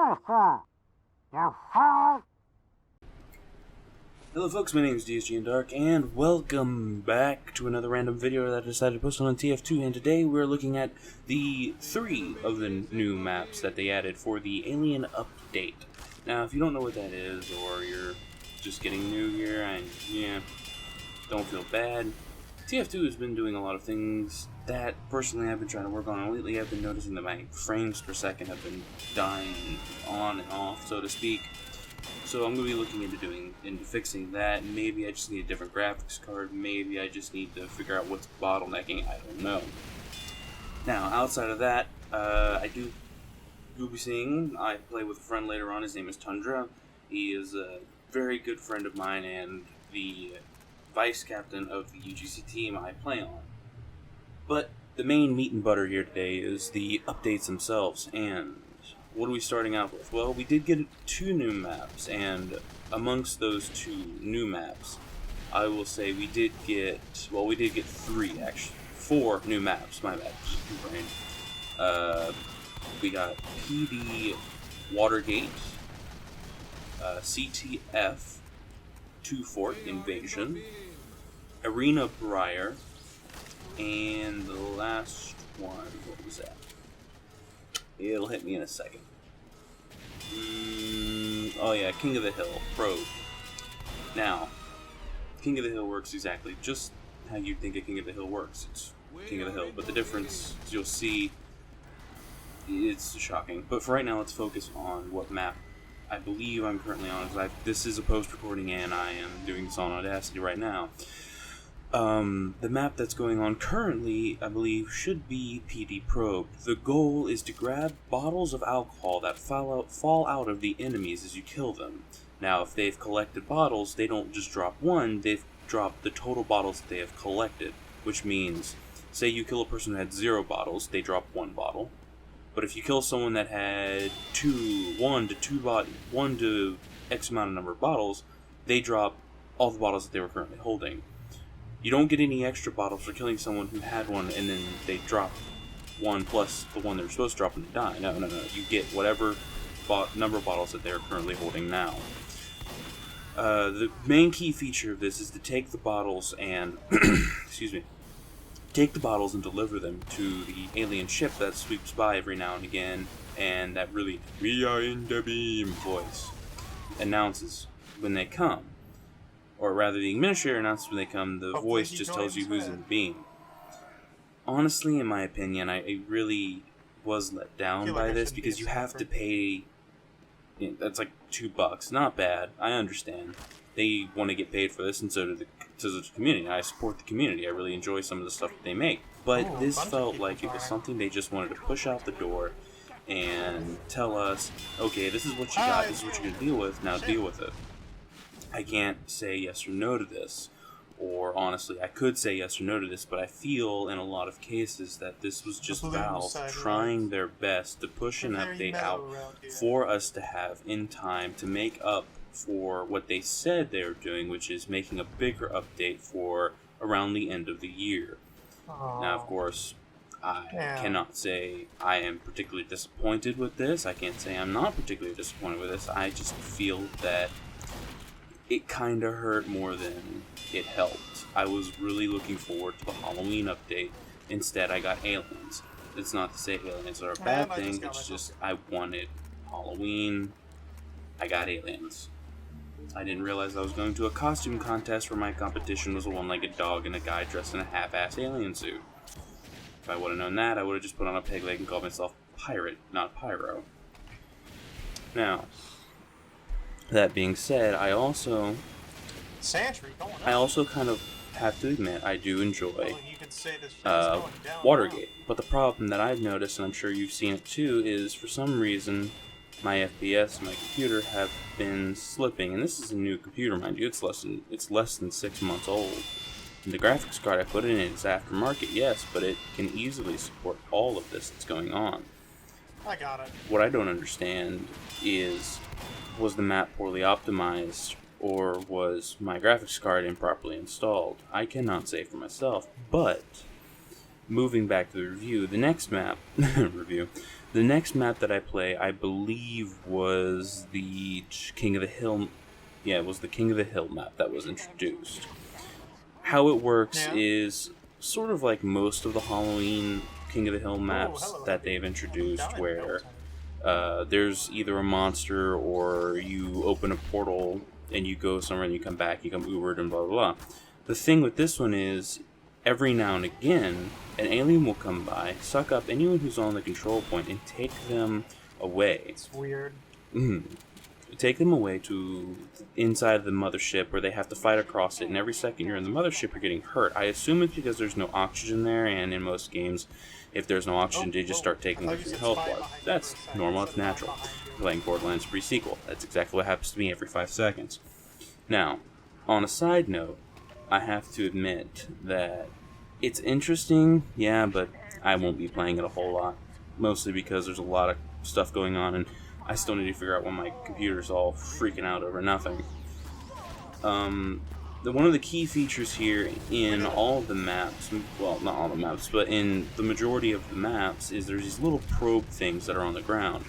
Hello folks, my name is DSG and Dark, and welcome back to another random video that I decided to post on TF2, and today we're looking at the 3 of the new maps that they added for the Alien Update. Now, if you don't know what that is, or you're just getting new here, don't feel bad. TF2 has been doing a lot of things that, personally, I've been trying to work on, and lately I've been noticing that my frames per second have been dying on and off, so to speak. So I'm going to be looking into fixing that. Maybe I just need a different graphics card. Maybe I just need to figure out what's bottlenecking. I don't know. Now, outside of that, you'll be seeing, I play with a friend later on. His name is Tundra. He is a very good friend of mine and the vice captain of the UGC team I play on. But the main meat and butter here today is the updates themselves, and what are we starting out with? Well, we did get 2 new maps, and amongst those 2 new maps, I will say we did get 3, actually. 4 new maps, my bad, brain. We got PD Watergate, CTF, 2 Fort Invasion, Arena Briar, and the last one, what was that? It'll hit me in a second. Oh yeah, King of the Hill, Probe. Now, King of the Hill works exactly just how you think a King of the Hill works. It's King of the Hill, but the difference, as you'll see, it's shocking. But for right now, let's focus on what map I believe I'm currently on. This is a post-recording, and I am doing this on Audacity right now. The map that's going on currently, I believe, should be PD Probe. The goal is to grab bottles of alcohol that fall out of the enemies as you kill them. Now, if they've collected bottles, they don't just drop one, they've dropped the total bottles that they have collected. Which means, say you kill a person who had 0 bottles, they drop 1 bottle. But if you kill someone that had 1 to X amount of number of bottles, they drop all the bottles that they were currently holding. You don't get any extra bottles for killing someone who had one and then they drop 1 plus the one they were supposed to drop when they die. No. You get whatever number of bottles that they're currently holding now. The main key feature of this is to take the bottles and take the bottles and deliver them to the alien ship that sweeps by every now and again, and that really "we are in the beam" voice announces when they come. Or rather, the administrator announces when they come, the voice just tells you who's in the beam. Honestly, in my opinion, I really was let down by this because you have to pay. That's like $2. Not bad. I understand. They want to get paid for this, and so does the community. I support the community. I really enjoy some of the stuff that they make. But this felt like it was something they just wanted to push out the door and tell us, okay, this is what you got, this is what you're going to deal with, now deal with it. I can't say yes or no to this, or honestly, I could say yes or no to this, but I feel in a lot of cases that this was just Valve trying their best to push an update out for us to have in time to make up for what they said they were doing, which is making a bigger update for around the end of the year. Now, of course, I cannot say I am particularly disappointed with this. I can't say I'm not particularly disappointed with this. I just feel that it kind of hurt more than it helped. I was really looking forward to the Halloween update. Instead, I got aliens. It's not to say aliens are a bad thing, it's just I wanted Halloween. I got aliens. I didn't realize I was going to a costume contest where my competition was a one-legged dog and a guy dressed in a half-ass alien suit. If I would have known that, I would have just put on a peg leg and called myself Pirate, not Pyro. Now, that being said, I also kind of have to admit I do enjoy Watergate. But the problem that I've noticed, and I'm sure you've seen it too, is for some reason my FPS and my computer have been slipping. And this is a new computer, mind you. It's less than 6 months old. And the graphics card I put in it is aftermarket, yes, but it can easily support all of this that's going on. I got it. What I don't understand is, was the map poorly optimized, or was my graphics card improperly installed? I cannot say for myself, but moving back to the review, the next map The next map that I play, I believe, was the King of the Hill. Yeah, it was the King of the Hill map that was introduced. How it works is sort of like most of the Halloween King of the Hill maps that they've introduced, where there's either a monster or you open a portal and you go somewhere and you come back, you come Ubered and blah blah blah. The thing with this one is, every now and again, an alien will come by, suck up anyone who's on the control point, and take them away. It's weird. Take them away to inside the mothership where they have to fight across it, and every second you're in the mothership you're getting hurt. I assume it's because there's no oxygen there, and in most games, if there's no oxygen, they just start taking away your health bar. That's normal, it's natural. Playing Borderlands pre-sequel, that's exactly what happens to me every 5 seconds. Now, on a side note, I have to admit that it's interesting, yeah, but I won't be playing it a whole lot. Mostly because there's a lot of stuff going on, and I still need to figure out when my computer's all freaking out over nothing. One of the key features here in all the maps, well, not all the maps, but in the majority of the maps, is there's these little probe things that are on the ground.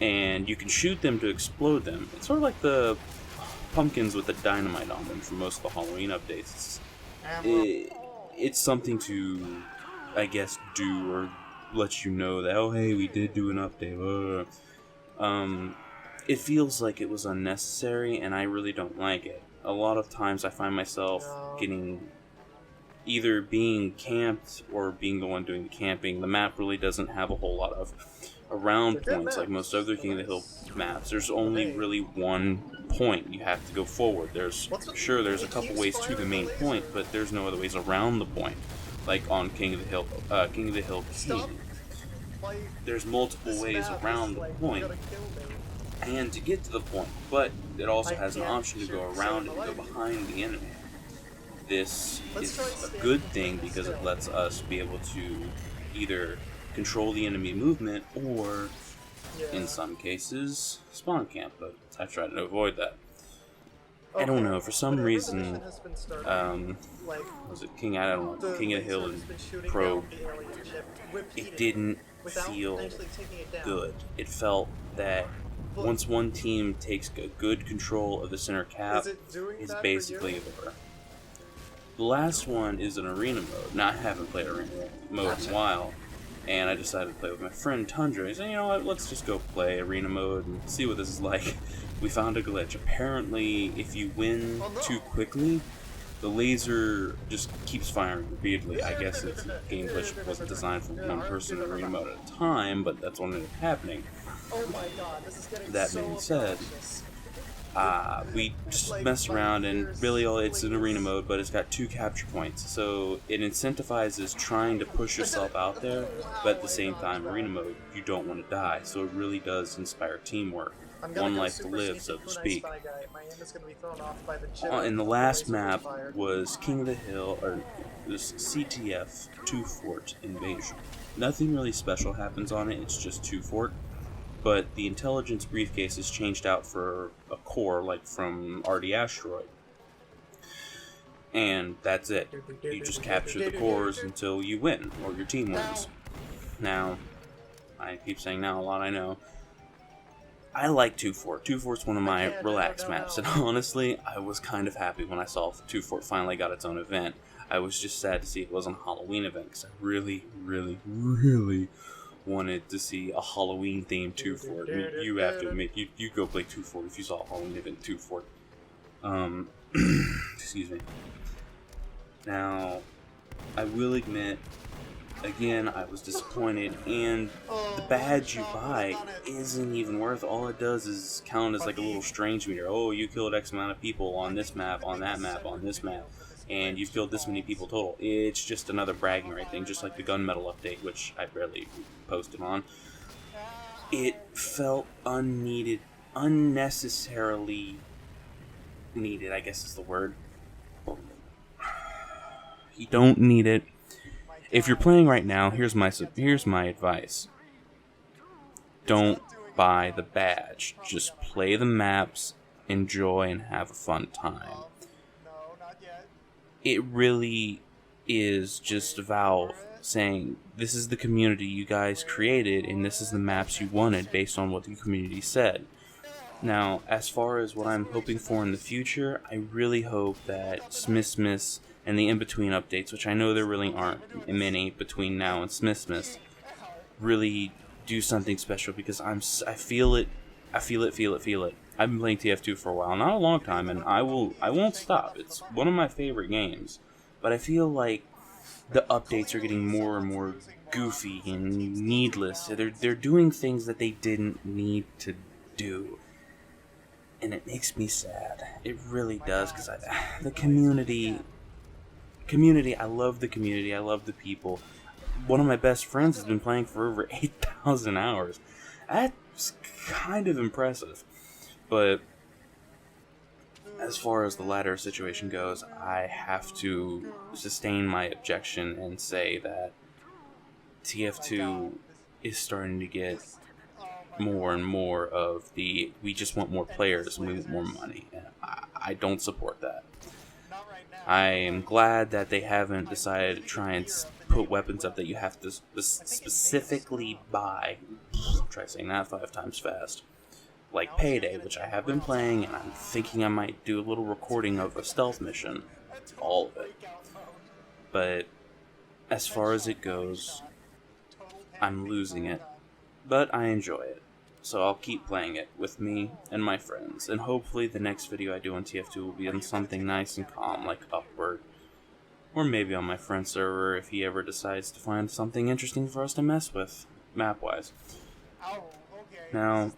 And you can shoot them to explode them. It's sort of like the pumpkins with the dynamite on them from most of the Halloween updates. It's something to, I guess, do or let you know that, oh hey, we did do an update. It feels like it was unnecessary, and I really don't like it. A lot of times I find myself getting either being camped or being the one doing the camping. The map really doesn't have a whole lot of around points like most other King of the Hill maps. There's only really one point. You have to go forward. There's a couple ways to the main point, but there's no other ways around the point. Like on King of the Hill Key. There's multiple ways around the point and to get to the point, but it also has an option to go around and go behind the enemy. This is a good thing because it lets us be able to either control the enemy movement or, in some cases, spawn camp, but I try to avoid that. I don't know, for some reason, was it King of the Hill and Probe, it didn't feel good. It felt that once one team takes a good control of the center cap, it's basically over. The last one is an arena mode. Now, I haven't played arena mode in a while, and I decided to play with my friend Tundra. He said, you know what, let's just go play arena mode and see what this is like. We found a glitch. Apparently, if you win too quickly, the laser just keeps firing repeatedly. I guess it's a game glitch wasn't designed for one person in arena mode at a time, but that's what ended up happening. That being said, we just messed around, and really it's an arena mode, but it's got 2 capture points, so it incentivizes trying to push yourself out there, but at the same time, arena mode, you don't want to die, so it really does inspire teamwork. One life to live, so to speak. And the last map was King of the Hill, or this CTF 2 Fort Invasion. Nothing really special happens on it, it's just 2 Fort. But the intelligence briefcase is changed out for a core, like from RD Asteroid. And that's it. You just capture the cores until you win, or your team wins. Now, I keep saying now a lot, I know. I like 2 Fort. 2 Fort's one of my relaxed maps, and honestly, I was kind of happy when I saw 2 Fort finally got its own event. I was just sad to see it wasn't a Halloween event, because I really, really, really wanted to see a Halloween themed 2 Fort. I mean, you have to admit, you go play 2 Fort if you saw a Halloween event 2 Fort. Excuse me. Now, I will admit, again, I was disappointed, and the badge you buy isn't even worth. All it does is count as like a little strange meter. Oh, you killed X amount of people on this map, on that map, on this map, and you've killed this many people total. It's just another bragging right thing, just like the gunmetal update, which I barely posted on. It felt unneeded, unnecessarily needed, I guess is the word. You don't need it. If you're playing right now, here's my advice. Don't buy the badge. Just play the maps, enjoy, and have a fun time. It really is just Valve saying this is the community you guys created and this is the maps you wanted based on what the community said. Now, as far as what I'm hoping for in the future, I really hope that Smithsmiths and the in-between updates, which I know there really aren't many between now and Smithsmiths, really do something special, because I feel it. Feel it. I've been playing TF2 for a while, not a long time, and I won't stop. It's one of my favorite games, but I feel like the updates are getting more and more goofy and needless. They're doing things that they didn't need to do, and it makes me sad. It really does, because the community. I love the community. I love the people. One of my best friends has been playing for over 8,000 hours. That's kind of impressive. But as far as the ladder situation goes, I have to sustain my objection and say that TF2 is starting to get more and more of the we just want more players and we want more money. And I don't support that. I am glad that they haven't decided to try and put weapons up that you have to specifically buy. Try saying that 5 times fast. Like Payday, which I have been playing, and I'm thinking I might do a little recording of a stealth mission. All of it. But as far as it goes, I'm losing it. But I enjoy it. So I'll keep playing it with me and my friends. And hopefully the next video I do on TF2 will be on something nice and calm, like Upward. Or maybe on my friend's server if he ever decides to find something interesting for us to mess with, map-wise. Now,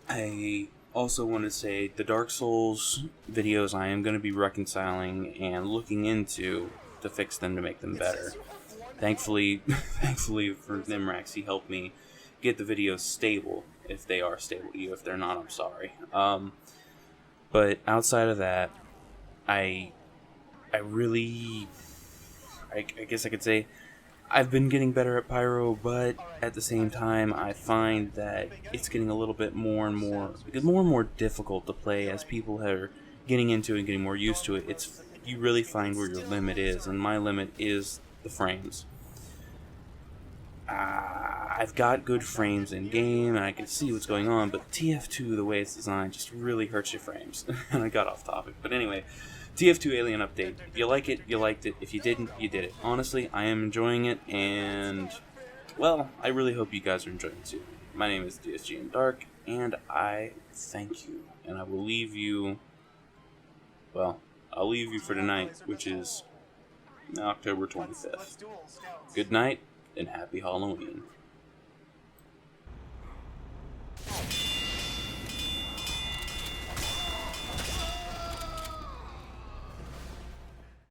I also want to say the Dark Souls videos I am going to be reconciling and looking into to fix them to make them better. Thankfully for Nimrax, he helped me get the videos stable, if they are stable. If they're not, I'm sorry. But outside of that, I guess I could say I've been getting better at Pyro, but at the same time, I find that it's getting a little bit more and more difficult to play as people are getting into it and getting more used to it. You really find where your limit is, and my limit is the frames. I've got good frames in game, and I can see what's going on, but TF2, the way it's designed, just really hurts your frames. And I got off topic, but anyway, TF2 Alien Update. If you like it, you liked it. If you didn't, you did it. Honestly, I am enjoying it, and, well, I really hope you guys are enjoying it too. My name is DSG in Dark, and I thank you. And I will leave you, well, I'll leave you for tonight, which is October 25th. Good night, and happy Halloween.